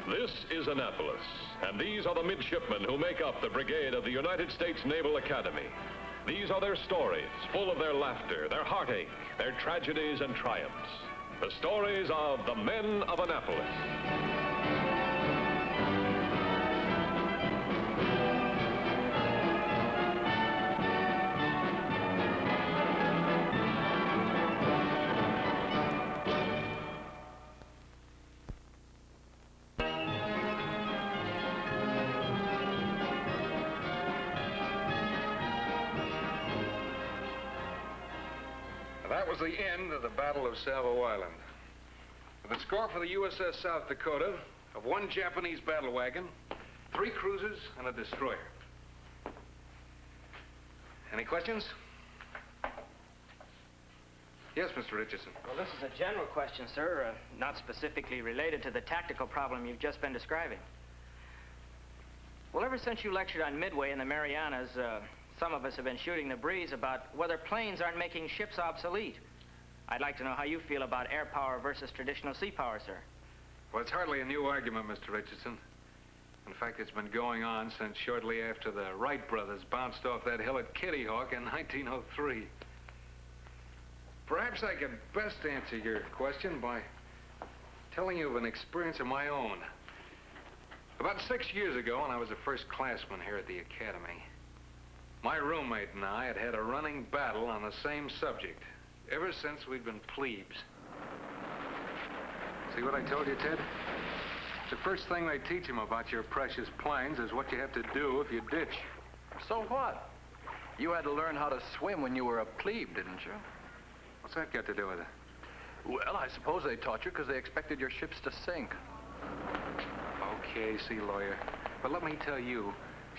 This is Annapolis, and these are the midshipmen who make up the brigade of the United States Naval Academy. These are their stories, full of their laughter, their heartache, their tragedies and triumphs. The stories of the men of Annapolis. That was the end of the Battle of Savo Island. With a score for the USS South Dakota of 1 Japanese battle wagon, 3 cruisers, and a destroyer. Any questions? Yes, Mr. Richardson. Well, this is a general question, sir, not specifically related to the tactical problem you've just been describing. Well, ever since you lectured on Midway in the Marianas, some of us have been shooting the breeze about whether planes aren't making ships obsolete. I'd like to know how you feel about air power versus traditional sea power, sir. Well, it's hardly a new argument, Mr. Richardson. In fact, it's been going on since shortly after the Wright brothers bounced off that hill at Kitty Hawk in 1903. Perhaps I can best answer your question by telling you of an experience of my own. About 6 years ago, when I was a first-classman here at the Academy, my roommate and I had had a running battle on the same subject ever since we'd been plebes. See what I told you, Ted? The first thing they teach him about your precious planes is what you have to do if you ditch. So what? You had to learn how to swim when you were a plebe, didn't you? What's that got to do with it? Well, I suppose they taught you because they expected your ships to sink. Okay, see, lawyer. But let me tell you,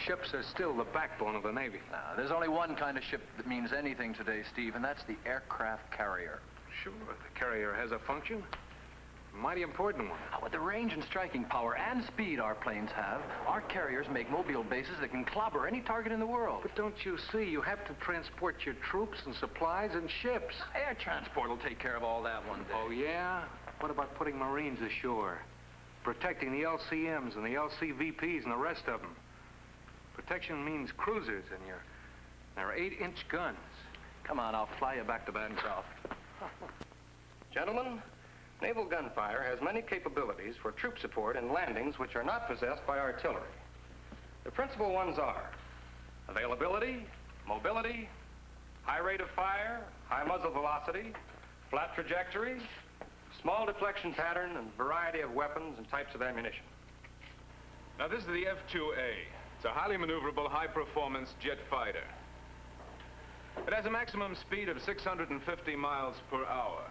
ships are still the backbone of the Navy. There's only one kind of ship that means anything today, Steve, and that's the aircraft carrier. Sure, the carrier has a function. A mighty important one. With the range and striking power and speed our planes have, our carriers make mobile bases that can clobber any target in the world. But don't you see, you have to transport your troops and supplies and ships. Air transport will take care of all that one day. Oh, yeah? What about putting Marines ashore? Protecting the LCMs and the LCVPs and the rest of them. Protection means cruisers and their 8-inch guns. Come on, I'll fly you back to Bancroft. Gentlemen, naval gunfire has many capabilities for troop support and landings which are not possessed by artillery. The principal ones are availability, mobility, high rate of fire, high muzzle velocity, flat trajectory, small deflection pattern, and variety of weapons and types of ammunition. Now, this is the F-2A. It's a highly maneuverable, high-performance jet fighter. It has a maximum speed of 650 miles per hour.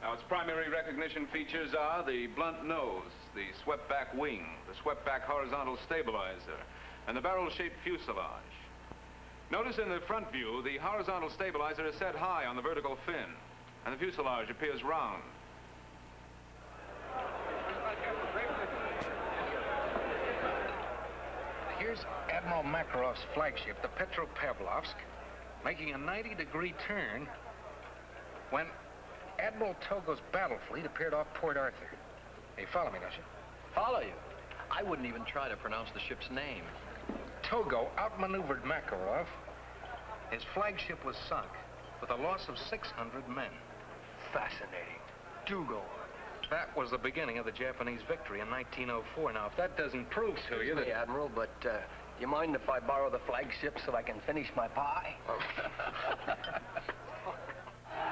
Now, its primary recognition features are the blunt nose, the swept-back wing, the swept-back horizontal stabilizer, and the barrel-shaped fuselage. Notice in the front view, the horizontal stabilizer is set high on the vertical fin, and the fuselage appears round. Here's Admiral Makarov's flagship, the Petropavlovsk, making a 90-degree turn when Admiral Togo's battle fleet appeared off Port Arthur. You follow me, don't you? Follow you? I wouldn't even try to pronounce the ship's name. Togo outmaneuvered Makarov. His flagship was sunk with a loss of 600 men. Fascinating. Do go on. That was the beginning of the Japanese victory in 1904. Now, if that doesn't prove to you that... Excuse me, Admiral, but do you mind if I borrow the flagship so I can finish my pie?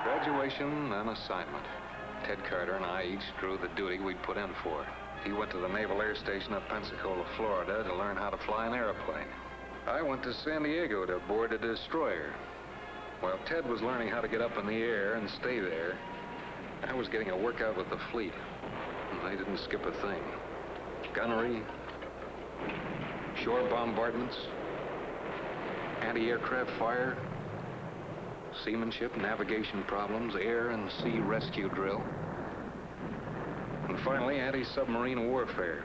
Graduation and assignment. Ted Carter and I each drew the duty we'd put in for. He went to the Naval Air Station at Pensacola, Florida to learn how to fly an airplane. I went to San Diego to board a destroyer. While Ted was learning how to get up in the air and stay there, I was getting a workout with the fleet, and they didn't skip a thing. Gunnery, shore bombardments, anti-aircraft fire, seamanship, navigation problems, air and sea rescue drill, and finally anti-submarine warfare.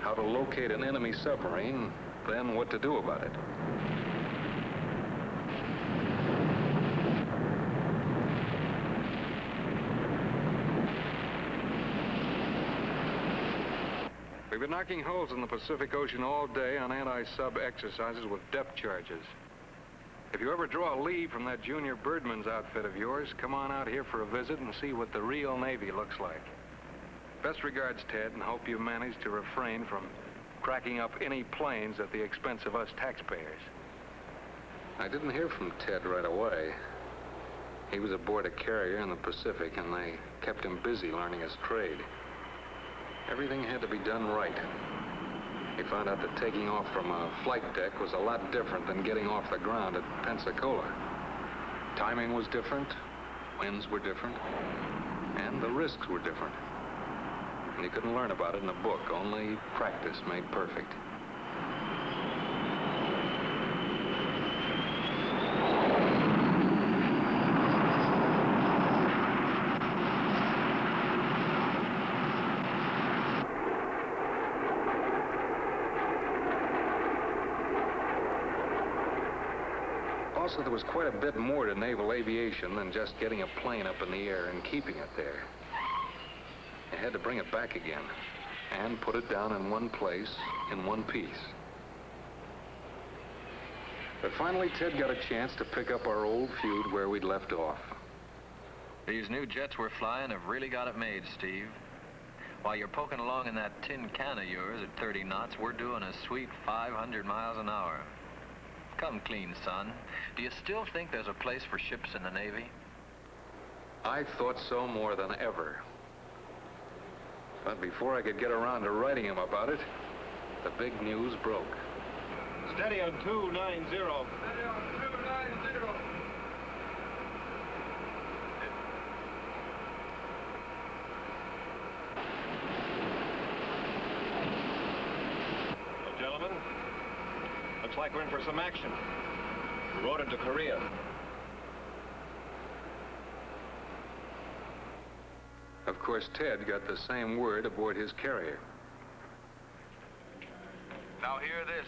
How to locate an enemy submarine then what to do about it. We've been knocking holes in the Pacific Ocean all day on anti-sub exercises with depth charges. If you ever draw a lead from that junior birdman's outfit of yours, come on out here for a visit and see what the real Navy looks like. Best regards, Ted, and hope you manage to refrain from cracking up any planes at the expense of us taxpayers. I didn't hear from Ted right away. He was aboard a carrier in the Pacific, and they kept him busy learning his trade. Everything had to be done right. He found out that taking off from a flight deck was a lot different than getting off the ground at Pensacola. Timing was different, winds were different, and the risks were different. And you couldn't learn about it in a book. Only practice made perfect. Also, there was quite a bit more to naval aviation than just getting a plane up in the air and keeping it there. You had to bring it back again and put it down in one place, in one piece. But finally, Ted got a chance to pick up our old feud where we'd left off. These new jets we're flying have really got it made, Steve. While you're poking along in that tin can of yours at 30 knots, we're doing a sweet 500 miles an hour. Come clean, son. Do you still think there's a place for ships in the Navy? I thought so more than ever. But before I could get around to writing him about it, the big news broke. Steady on 290. Steady on 290. Well, gentlemen, looks like we're in for some action. We rode into Korea. Of course, Ted got the same word aboard his carrier. Now hear this.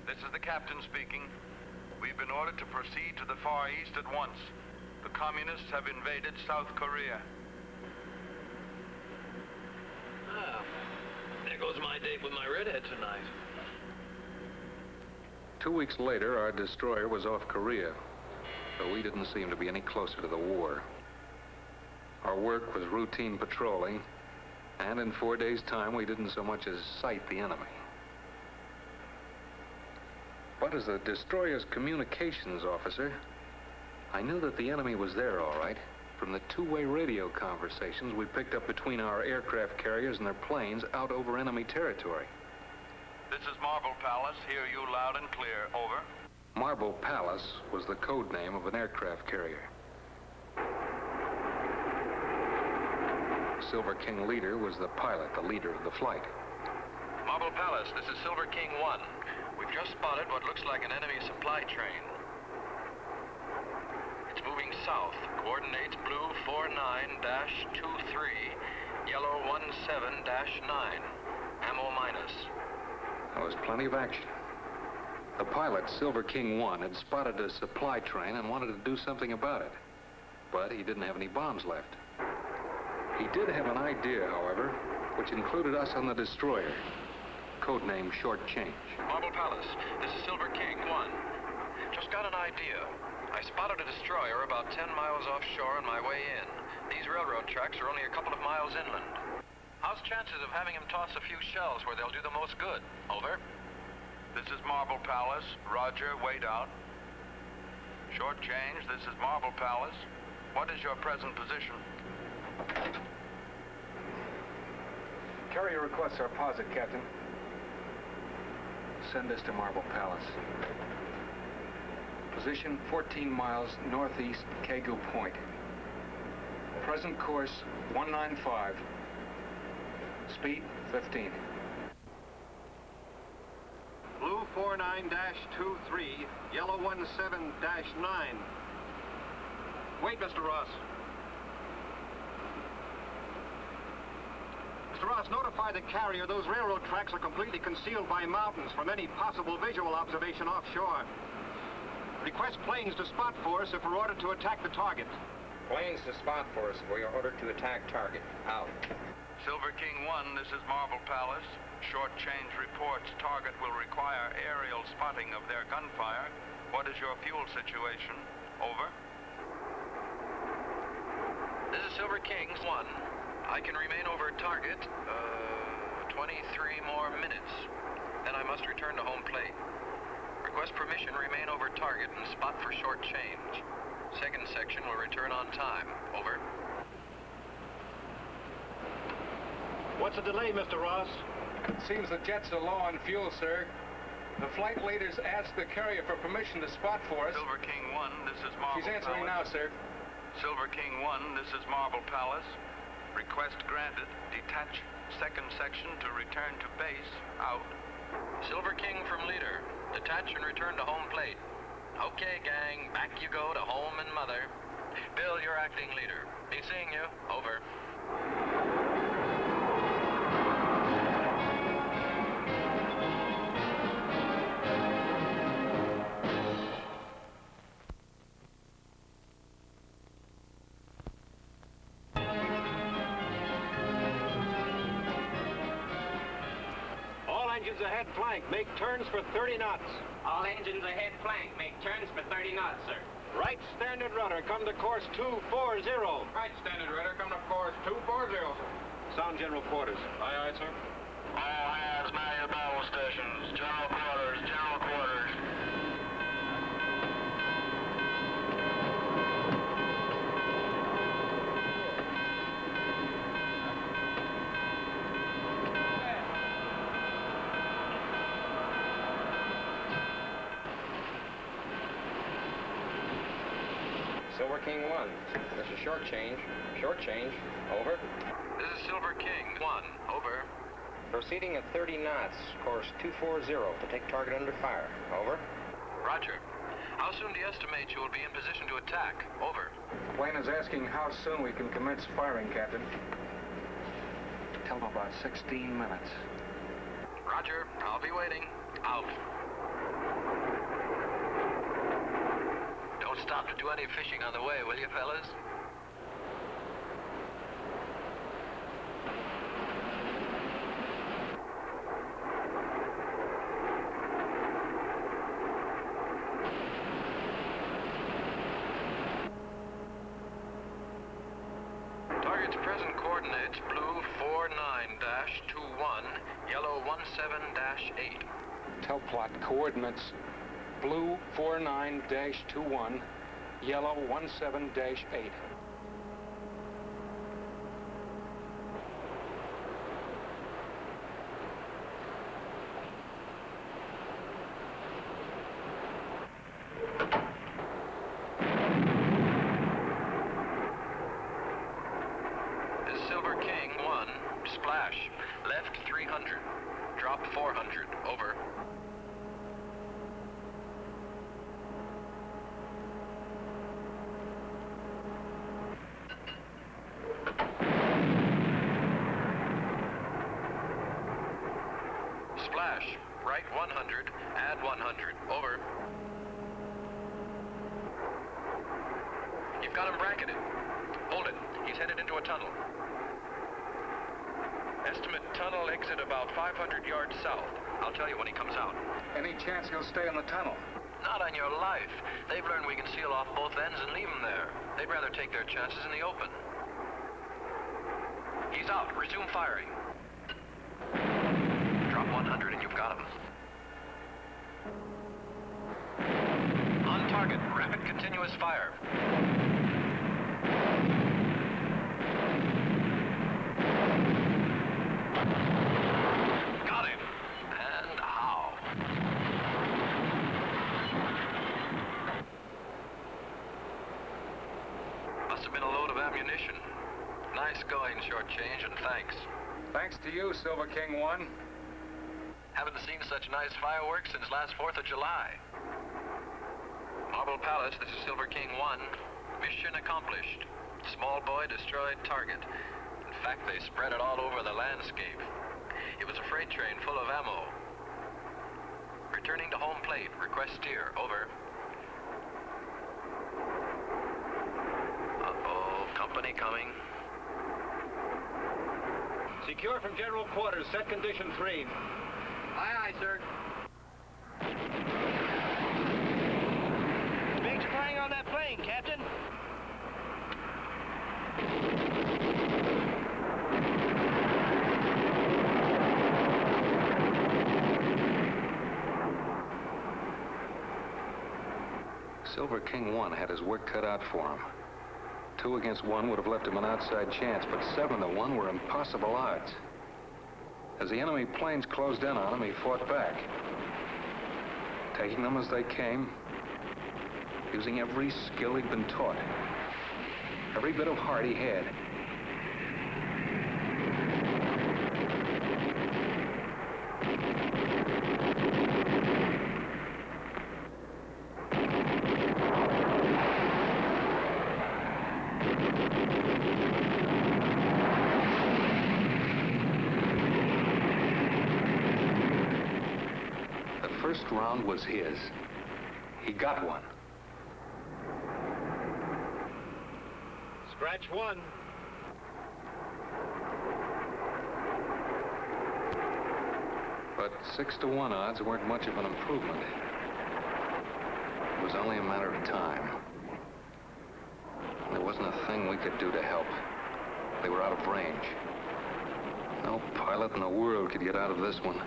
This is the captain speaking. We've been ordered to proceed to the Far East at once. The communists have invaded South Korea. Ah, there goes my date with my redhead tonight. 2 weeks later, our destroyer was off Korea, but we didn't seem to be any closer to the war. Our work was routine patrolling, and in 4 days' time, we didn't so much as sight the enemy. But as the destroyer's communications officer, I knew that the enemy was there, all right, from the two-way radio conversations we picked up between our aircraft carriers and their planes out over enemy territory. This is Marble Palace. Hear you loud and clear. Over. Marble Palace was the code name of an aircraft carrier. Silver King Leader was the pilot, the leader of the flight. Marble Palace, this is Silver King 1. We've just spotted what looks like an enemy supply train. It's moving south. Coordinates blue 49-23, yellow 17-9. Ammo minus. There was plenty of action. The pilot, Silver King 1, had spotted a supply train and wanted to do something about it. But he didn't have any bombs left. He did have an idea, however, which included us on the destroyer. Codename Short Change. Marble Palace, this is Silver King 1. Just got an idea. I spotted a destroyer about 10 miles offshore on my way in. These railroad tracks are only a couple of miles inland. How's chances of having him toss a few shells where they'll do the most good? Over. This is Marble Palace. Roger, wait out. Short Change, this is Marble Palace. What is your present position? Carrier requests our posit, Captain. Send this to Marble Palace. Position 14 miles northeast Kagu Point. Present course 195. Speed 15. Blue 49-23, yellow 17-9. Wait, Mr. Ross. Mr. Ross, notify the carrier those railroad tracks are completely concealed by mountains from any possible visual observation offshore. Request planes to spot for us if we're ordered to attack the target. Planes to spot for us. We are ordered to attack target. Out. Silver King 1, this is Marble Palace. Short change reports target will require aerial spotting of their gunfire. What is your fuel situation? Over. This is Silver King 1. I can remain over target, 23 more minutes. Then I must return to home plate. Request permission, remain over target and spot for short change. Second section will return on time. Over. What's the delay, Mr. Ross? It seems the jets are low on fuel, sir. The flight leaders asked the carrier for permission to spot for us. Silver King 1, this is Marble She's answering Palace. now, sir. Silver King 1, this is Marble Palace. Request granted. Detach second section to return to base. Out. Silver King from leader. Detach and return to home plate. Okay, gang, back you go to home and mother. Bill, you're acting leader. Be seeing you. Over. All engines ahead flank. Make turns for 30 knots. All engines ahead flank. Make turns for 30 knots, sir. Right standard rudder. Come to course 240. Right, standard rudder. Come to course 240, sir. Sound general quarters. Aye, aye, sir. All hands, man your battle stations. General quarters, general quarters. Silver King 1. This is short change. Short change. Over. This is Silver King 1. Over. Proceeding at 30 knots. Course 240 to take target under fire. Over. Roger. How soon do you estimate you will be in position to attack? Over. Plane is asking how soon we can commence firing, Captain. Tell them about 16 minutes. Roger. I'll be waiting. Out. Don't stop to do any fishing on the way, will you, fellas? Target's present coordinates, blue 49-21, yellow 17-8. Tell plot coordinates blue 49-21, yellow 17-8. This is Silver King 1, splash, left 300, drop 400, over. Splash, right 100, add 100, over. You've got him bracketed. Hold it, he's headed into a tunnel. Estimate tunnel exit about 500 yards south. I'll tell you when he comes out. Any chance he'll stay in the tunnel? Not on your life. They've learned we can seal off both ends and leave him there. They'd rather take their chances in the open. He's out. Resume firing. Drop 100 and you've got him. On target. Rapid continuous fire. Got him. And how? Must have been a load of ammunition. Nice going, short change, and thanks. Thanks to you, Silver King 1. Haven't seen such nice fireworks since last 4th of July. Marble Palace, this is Silver King 1. Mission accomplished. Small boy destroyed target. In fact, they spread it all over the landscape. It was a freight train full of ammo. Returning to home plate. Request steer. Over. Uh-oh. Company coming. Secure from general quarters. Set condition 3. Aye, aye, sir. Big's flying on that plane, Captain. Silver King 1 had his work cut out for him. 2 against 1 would have left him an outside chance, but 7 to 1 were impossible odds. As the enemy planes closed in on him, he fought back, taking them as they came, using every skill he'd been taught, every bit of heart he had. The first round was his. He got one. Scratch 1. But 6 to 1 odds weren't much of an improvement. It was only a matter of time. There wasn't a thing we could do to help. They were out of range. No pilot in the world could get out of this one.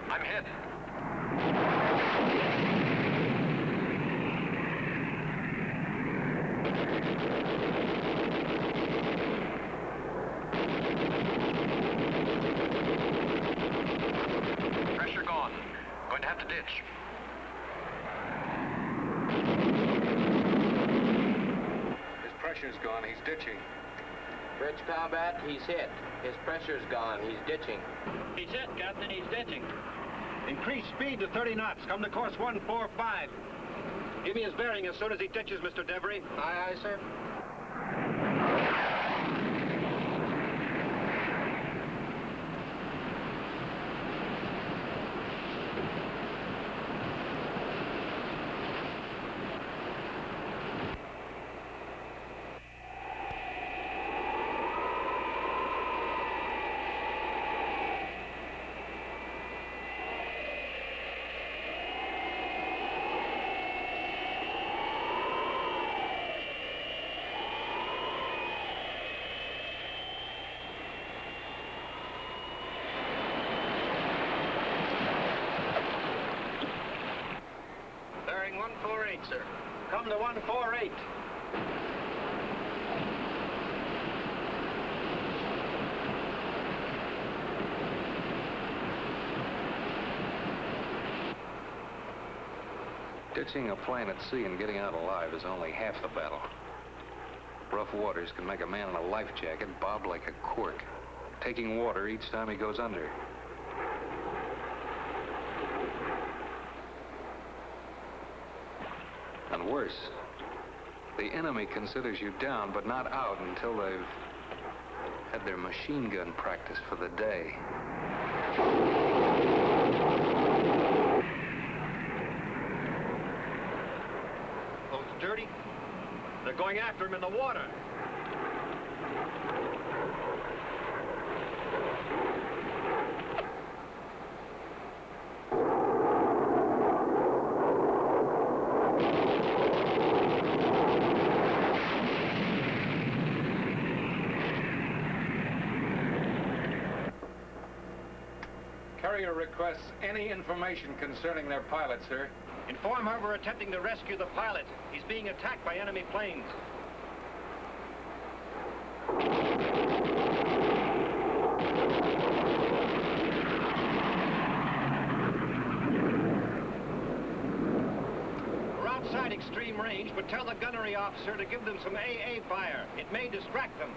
I'm hit. Pressure gone. Going to have to ditch. His pressure's gone. He's ditching. Bridge combat, he's hit. His pressure's gone. He's ditching. He's hit, Captain. He's ditching. Increase speed to 30 knots. Come to course 145. Give me his bearing as soon as he ditches, Mr. Devery. Aye, aye, sir. Bearing 148, sir. Come to 148. Ditching a plane at sea and getting out alive is only half the battle. Rough waters can make a man in a life jacket bob like a cork, taking water each time he goes under. And worse, the enemy considers you down but not out until they've had their machine gun practice for the day. Those dirty. They're going after him in the water. Carrier requests any information concerning their pilot, sir. Inform her we're attempting to rescue the pilot. He's being attacked by enemy planes. We're outside extreme range, but tell the gunnery officer to give them some AA fire. It may distract them.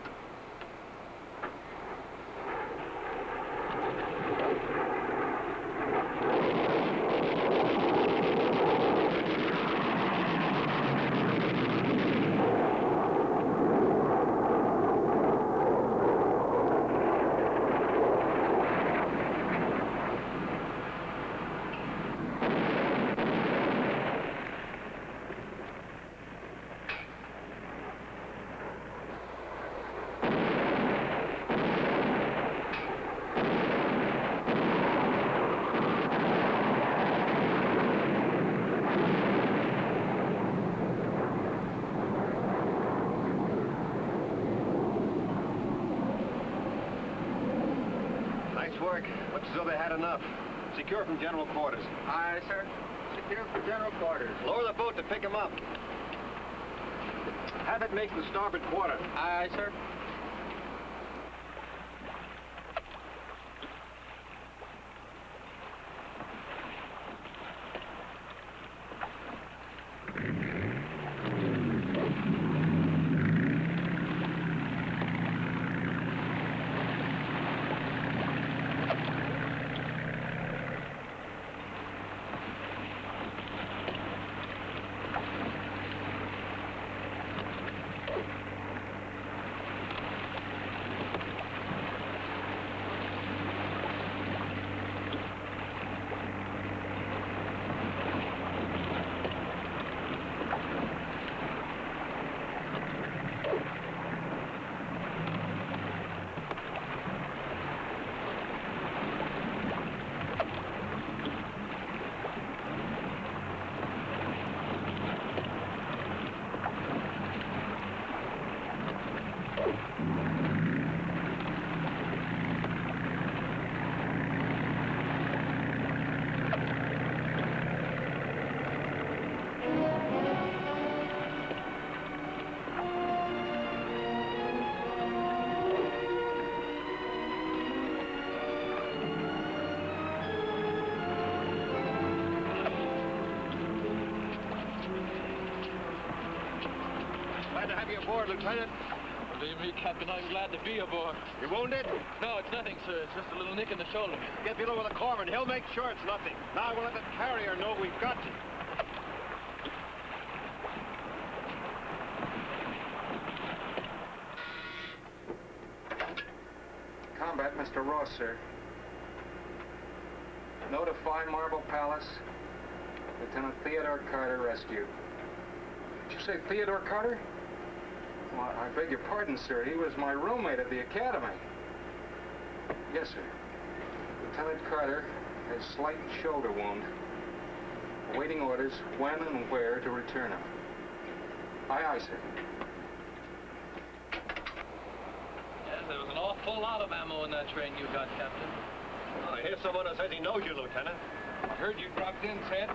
Looks as though they had enough. Secure from general quarters. Aye, sir. Secure for general quarters. Lower the boat to pick them up. Have it make the starboard quarter. Aye, sir. Aboard, Lieutenant. Believe me, Captain, I'm glad to be aboard. You wounded? No, it's nothing, sir. It's just a little nick in the shoulder. Get below with the corpsman. He'll make sure it's nothing. Now we'll let the carrier know we've got you. Combat, Mr. Ross, sir. Notify Marble Palace. Lieutenant Theodore Carter rescued. Did you say Theodore Carter? Well, I beg your pardon, sir. He was my roommate at the academy. Yes, sir. Lieutenant Carter has slight shoulder wound. Awaiting orders when and where to return him. Aye, aye, sir. Yes, there was an awful lot of ammo in that train you got, Captain. I hear someone who says he knows you, Lieutenant. I heard you dropped in, Ted.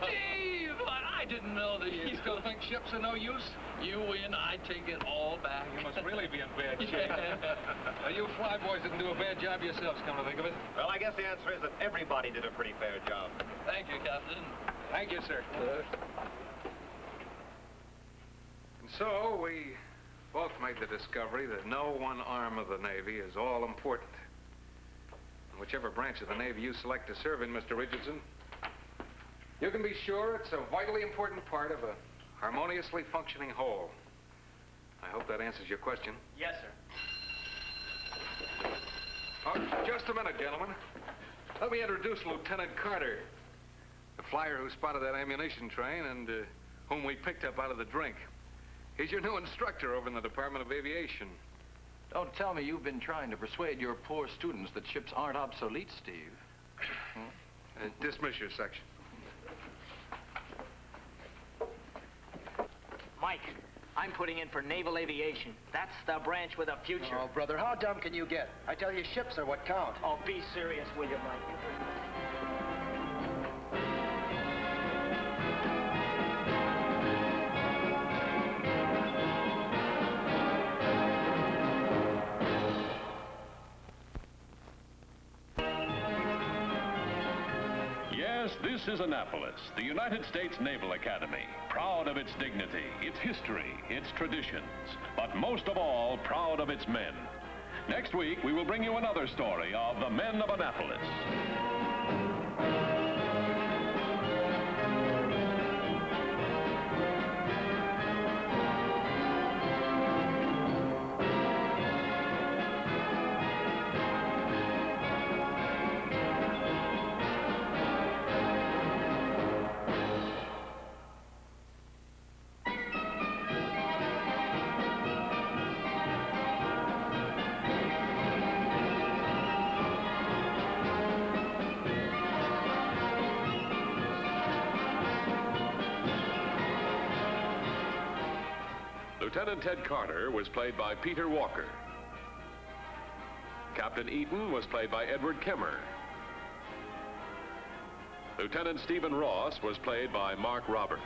Steve, I didn't know that You still think ships are no use? You win, I take it all back. You must really be in bad shape. Now, you fly boys didn't do a bad job yourselves, come to think of it. Well, I guess the answer is that everybody did a pretty fair job. Thank you, Captain. Thank you, sir. And so, we both made the discovery that no one arm of the Navy is all important. And whichever branch of the Navy you select to serve in, Mr. Richardson, you can be sure it's a vitally important part of a harmoniously functioning whole. I hope that answers your question. Yes, sir. Oh, just a minute, gentlemen. Let me introduce Lieutenant Carter, the flyer who spotted that ammunition train and whom we picked up out of the drink. He's your new instructor over in the Department of Aviation. Don't tell me you've been trying to persuade your poor students that ships aren't obsolete, Steve. Dismiss your section. Mike, I'm putting in for naval aviation. That's the branch with a future. Oh, brother, how dumb can you get? I tell you, ships are what count. Oh, be serious, will you, Mike? Yes, this is Annapolis, the United States Naval Academy, proud of its dignity, its history, its traditions, but most of all, proud of its men. Next week, we will bring you another story of the men of Annapolis. Lieutenant Ted Carter was played by Peter Walker. Captain Eaton was played by Edward Kimmer. Lieutenant Stephen Ross was played by Mark Roberts.